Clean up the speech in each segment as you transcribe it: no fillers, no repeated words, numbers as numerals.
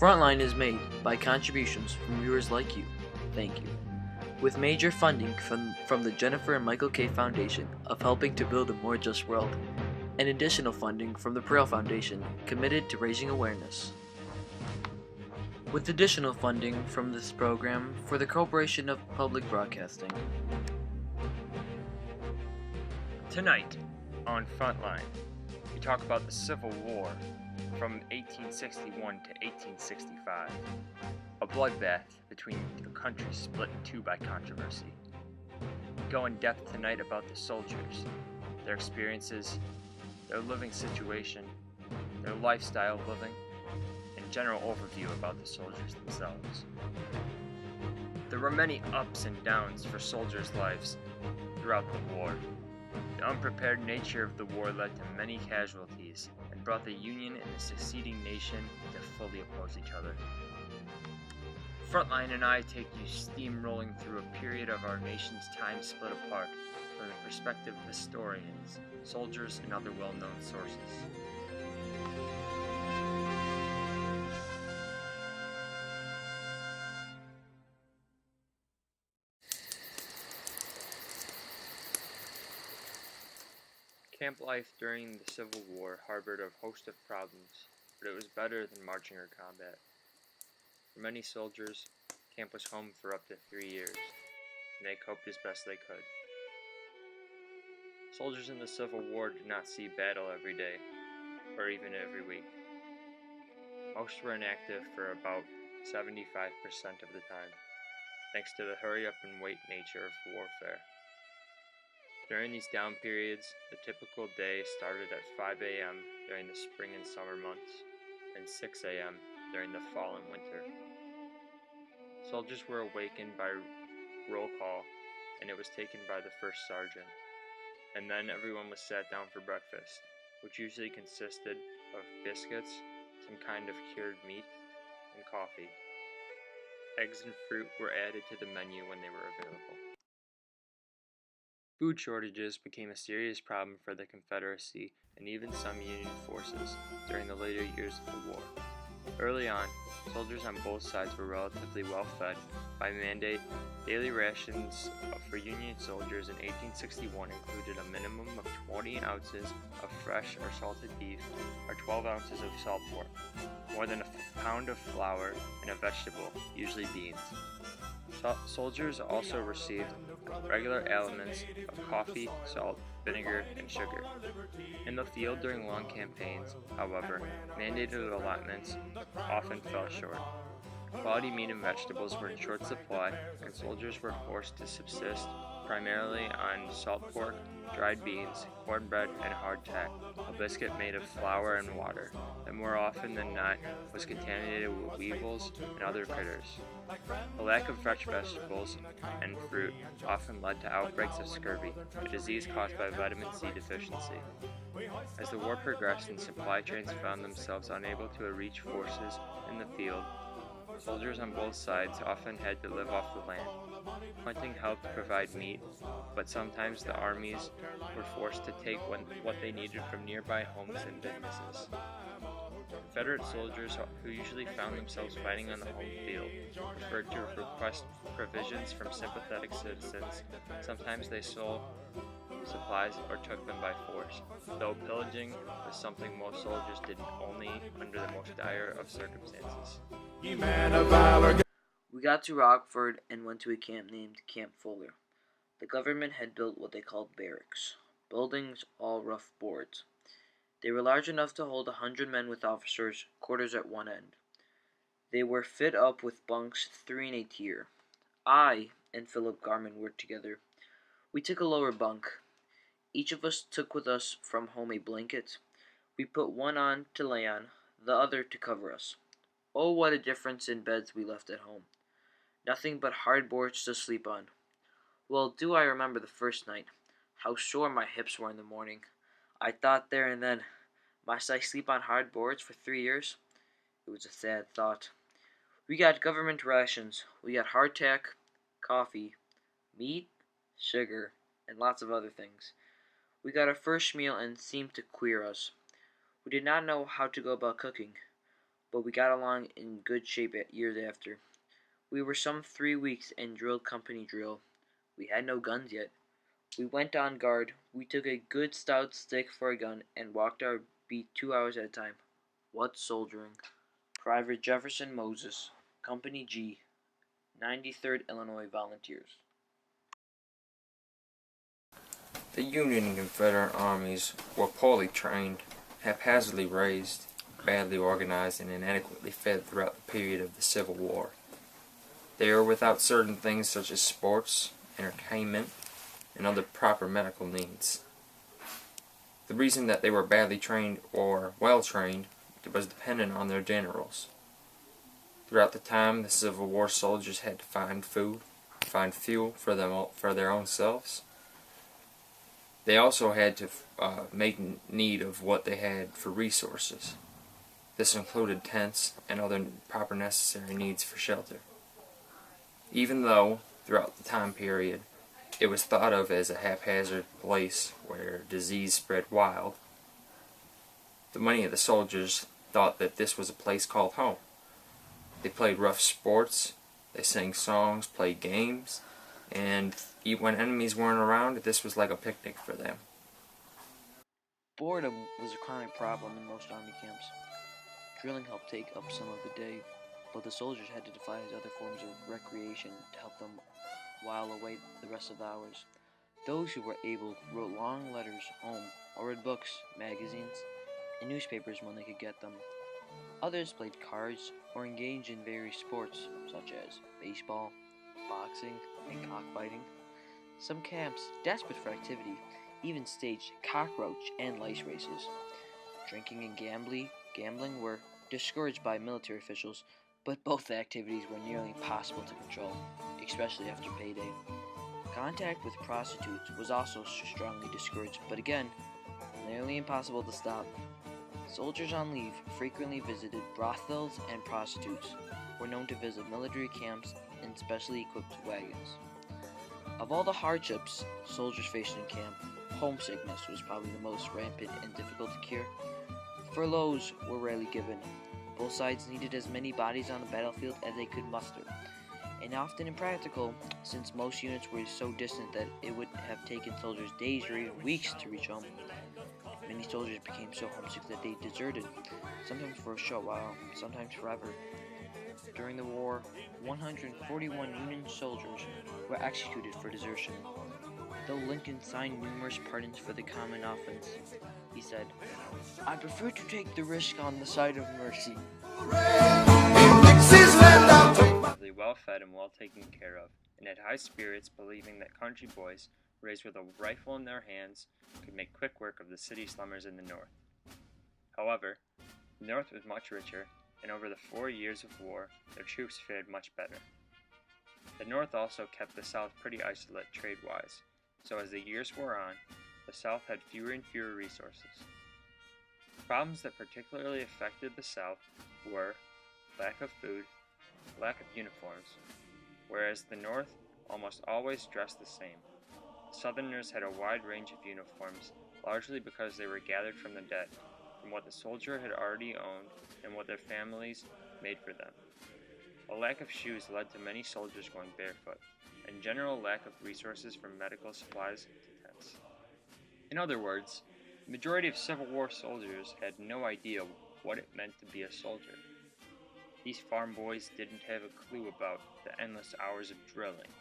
Frontline is made by contributions from viewers like you. Thank you. With major funding from the Jennifer and Michael K. Foundation of helping to build a more just world, and additional funding from the Perel Foundation committed to raising awareness. With additional funding from this program for the Corporation of Public Broadcasting. Tonight on Frontline, we talk about the Civil War from 1861 to 1865, a bloodbath between a country split in two by controversy. We go in depth tonight about the soldiers, their experiences, their living situation, their lifestyle of living, and general overview about the soldiers themselves. There were many ups and downs for soldiers' lives throughout the war. The unprepared nature of the war led to many casualties and brought the Union and the seceding nation to fully oppose each other. Frontline and I take you steamrolling through a period of our nation's time split apart from the perspective of historians, soldiers, and other well-known sources. Camp life during the Civil War harbored a host of problems, but it was better than marching or combat. For many soldiers, camp was home for up to 3 years, and they coped as best they could. Soldiers in the Civil War did not see battle every day, or even every week. Most were inactive for about 75% of the time, thanks to the hurry-up-and-wait nature of warfare. During these down periods, the typical day started at 5 a.m. during the spring and summer months, and 6 a.m. during the fall and winter. Soldiers were awakened by roll call, and it was taken by the first sergeant, and then everyone was sat down for breakfast, which usually consisted of biscuits, some kind of cured meat, and coffee. Eggs and fruit were added to the menu when they were available. Food shortages became a serious problem for the Confederacy and even some Union forces during the later years of the war. Early on, soldiers on both sides were relatively well fed. By mandate, daily rations for Union soldiers in 1861 included a minimum of 20 ounces of fresh or salted beef or 12 ounces of salt pork, more than a pound of flour, and a vegetable, usually beans. Soldiers also received regular aliments of coffee, salt, vinegar, and sugar. In the field during long campaigns, however, mandated allotments often fell short. Quality meat and vegetables were in short supply, and soldiers were forced to subsist primarily on salt pork, dried beans, cornbread, and hardtack, a biscuit made of flour and water that more often than not was contaminated with weevils and other critters. The lack of fresh vegetables and fruit often led to outbreaks of scurvy, a disease caused by vitamin C deficiency. As the war progressed and supply trains found themselves unable to reach forces in the field, soldiers on both sides often had to live off the land. Hunting helped provide meat, but sometimes the armies were forced to take what they needed from nearby homes and businesses. Confederate soldiers, who usually found themselves fighting on the home field, preferred to request provisions from sympathetic citizens. Sometimes they sold supplies or took them by force, though pillaging was something most soldiers did only under the most dire of circumstances. We got to Rockford and went to a camp named Camp Fuller. The government had built what they called barracks, buildings all rough boards. They were large enough to hold 100 men with officers' quarters at one end. They were fit up with bunks 3 in a tier. I and Philip Garman worked together. We took a lower bunk. Each of us took with us from home a blanket. We put one on to lay on, the other to cover us. Oh, what a difference in beds we left at home. Nothing but hard boards to sleep on. Well, do I remember the first night. How sore my hips were in the morning. I thought there and then, must I sleep on hard boards for 3 years? It was a sad thought. We got government rations. We got hardtack, coffee, meat, sugar, and lots of other things. We got our first meal and it seemed to queer us. We did not know how to go about cooking. but we got along in good shape years after. We were some 3 weeks and drilled company drill. We had no guns yet. We went on guard. We took a good stout stick for a gun and walked our beat 2 hours at a time. What soldiering! Private Jefferson Moses, Company G, 93rd Illinois Volunteers. The Union and Confederate armies were poorly trained, haphazardly raised, badly organized, and inadequately fed throughout the period of the Civil War. They were without certain things such as sports, entertainment, and other proper medical needs. The reason that they were badly trained or well trained was dependent on their generals. Throughout the time, the Civil War soldiers had to find food, find fuel for their own selves. They also had to make need of what they had for resources. This included tents and other proper necessary needs for shelter. Even though, throughout the time period, it was thought of as a haphazard place where disease spread wild, the many of the soldiers thought that this was a place called home. They played rough sports, they sang songs, played games, and when enemies weren't around, this was like a picnic for them. Boredom was a chronic problem in most army camps. Drilling helped take up some of the day, but the soldiers had to devise other forms of recreation to help them while away the rest of the hours. Those who were able wrote long letters home or read books, magazines, and newspapers when they could get them. Others played cards or engaged in various sports such as baseball, boxing, and cockfighting. Some camps, desperate for activity, even staged cockroach and lice races. Drinking and gambling were discouraged by military officials, but both activities were nearly impossible to control, especially after payday. Contact with prostitutes was also strongly discouraged, but again, nearly impossible to stop. Soldiers on leave frequently visited brothels, and prostitutes were known to visit military camps in specially equipped wagons. Of all the hardships soldiers faced in camp, homesickness was probably the most rampant and difficult to cure. Furloughs were rarely given. Both sides needed as many bodies on the battlefield as they could muster, and often impractical since most units were so distant that it would have taken soldiers days or even weeks to reach home. Many soldiers became so homesick that they deserted, sometimes for a short while, sometimes forever. During the war, 141 Union soldiers were executed for desertion. Though Lincoln signed numerous pardons for the common offense, he said, "I prefer to take the risk on the side of mercy." Relatively well fed and well taken care of, and had high spirits, believing that country boys, raised with a rifle in their hands, could make quick work of the city slummers in the North. However, the North was much richer, and over the 4 years of war, their troops fared much better. The North also kept the South pretty isolated trade-wise, so as the years wore on, the South had fewer and fewer resources. Problems that particularly affected the South were lack of food, lack of uniforms, whereas the North almost always dressed the same. Southerners had a wide range of uniforms, largely because they were gathered from the dead, from what the soldier had already owned and what their families made for them. A lack of shoes led to many soldiers going barefoot, and general lack of resources from medical supplies to tents. In other words, the majority of Civil War soldiers had no idea what it meant to be a soldier. These farm boys didn't have a clue about the endless hours of drilling,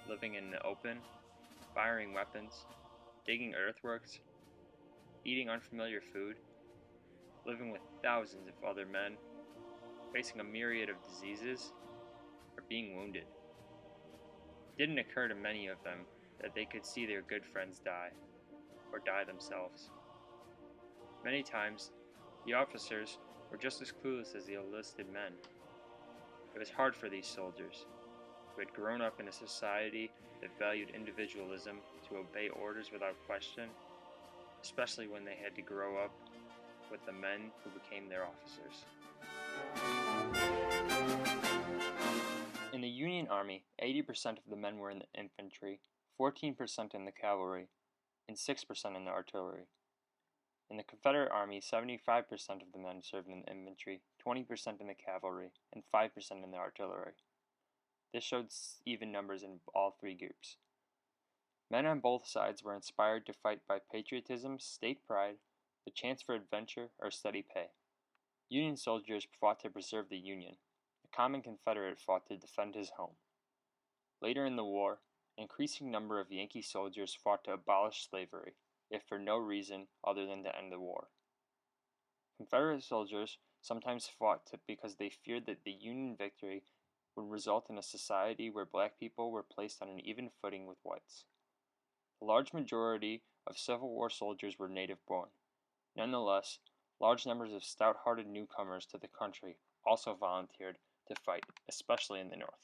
living in the open, firing weapons, digging earthworks, eating unfamiliar food, living with thousands of other men, facing a myriad of diseases, or being wounded. It didn't occur to many of them that they could see their good friends die, or die themselves. Many times, the officers were just as clueless as the enlisted men. It was hard for these soldiers, who had grown up in a society that valued individualism, to obey orders without question, especially when they had to grow up with the men who became their officers. In the Union Army, 80% of the men were in the infantry, 14% in the cavalry, and 6% in the artillery. In the Confederate Army, 75% of the men served in the infantry, 20% in the cavalry, and 5% in the artillery. This showed even numbers in all three groups. Men on both sides were inspired to fight by patriotism, state pride, the chance for adventure, or steady pay. Union soldiers fought to preserve the Union. The common Confederate fought to defend his home. Later in the war, an increasing number of Yankee soldiers fought to abolish slavery, if for no reason other than to end the war. Confederate soldiers sometimes fought because they feared that the Union victory would result in a society where black people were placed on an even footing with whites. A large majority of Civil War soldiers were native-born. Nonetheless, large numbers of stout-hearted newcomers to the country also volunteered to fight, especially in the North.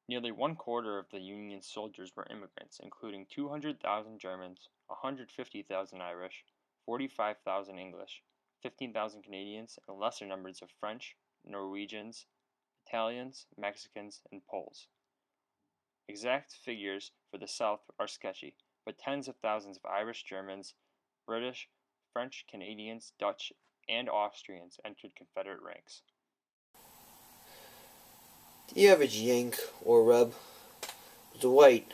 Nearly 1/4 of the Union soldiers were immigrants, including 200,000 Germans, 150,000 Irish, 45,000 English, 15,000 Canadians, and lesser numbers of French, Norwegians, Italians, Mexicans, and Poles. Exact figures for the South are sketchy, but tens of thousands of Irish Germans, British, French, Canadians, Dutch, and Austrians entered Confederate ranks. The average Yank, or Reb, was a white,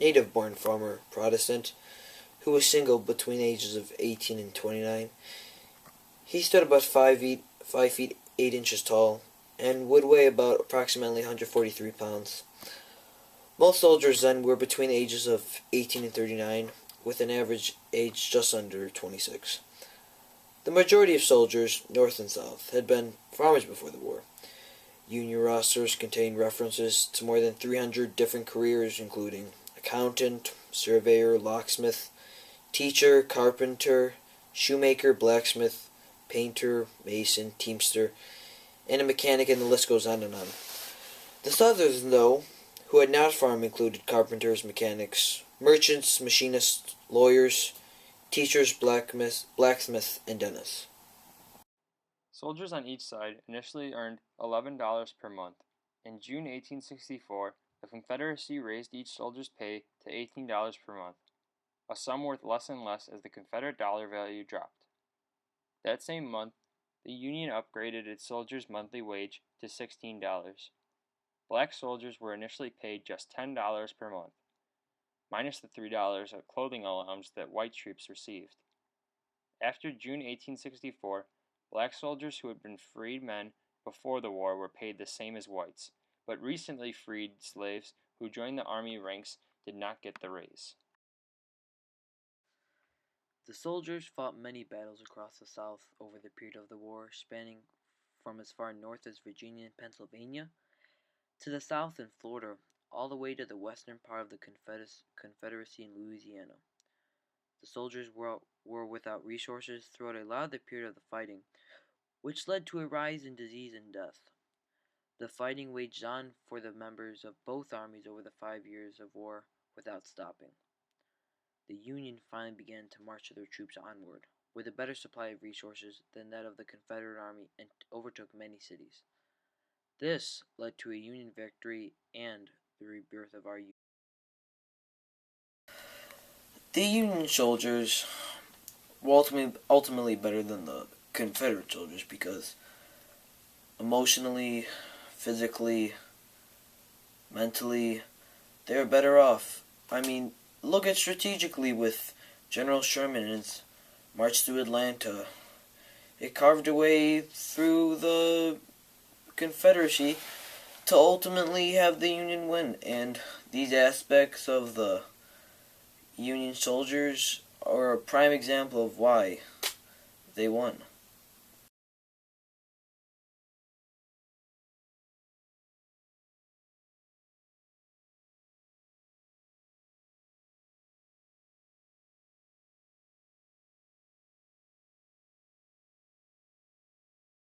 native-born farmer Protestant who was single between the ages of 18 and 29. He stood about 5 feet 8 inches tall and would weigh about approximately 143 pounds. Most soldiers then were between the ages of 18 and 39, with an average age just under 26. The majority of soldiers, North and South, had been farmers before the war. Union rosters contained references to more than 300 different careers, including accountant, surveyor, locksmith, teacher, carpenter, shoemaker, blacksmith, painter, mason, teamster, and a mechanic, and the list goes on and on. The Southerners, though, who had not farmed, included carpenters, mechanics, merchants, machinists, lawyers, teachers, blacksmiths, and dentists. Soldiers on each side initially earned $11 per month. In June 1864, the Confederacy raised each soldier's pay to $18 per month, a sum worth less and less as the Confederate dollar value dropped. That same month, the Union upgraded its soldiers' monthly wage to $16. Black soldiers were initially paid just $10 per month, minus the $3 of clothing allowance that white troops received. After June 1864, black soldiers who had been freed men before the war were paid the same as whites, but recently freed slaves who joined the army ranks did not get the raise. The soldiers fought many battles across the South over the period of the war, spanning from as far north as Virginia and Pennsylvania, to the south in Florida, all the way to the western part of the Confederacy in Louisiana. The soldiers were without resources throughout a lot of the period of the fighting, which led to a rise in disease and death. The fighting waged on for the members of both armies over the 5 years of war without stopping. The Union finally began to march their troops onward, with a better supply of resources than that of the Confederate Army, and overtook many cities. This led to a Union victory and the rebirth of our Union. The Union soldiers were ultimately better than the Confederate soldiers because emotionally, physically, mentally, they were better off. I mean, look at strategically with General Sherman and his march through Atlanta. It carved a way through the Confederacy to ultimately have the Union win, and these aspects of the Union soldiers are a prime example of why they won.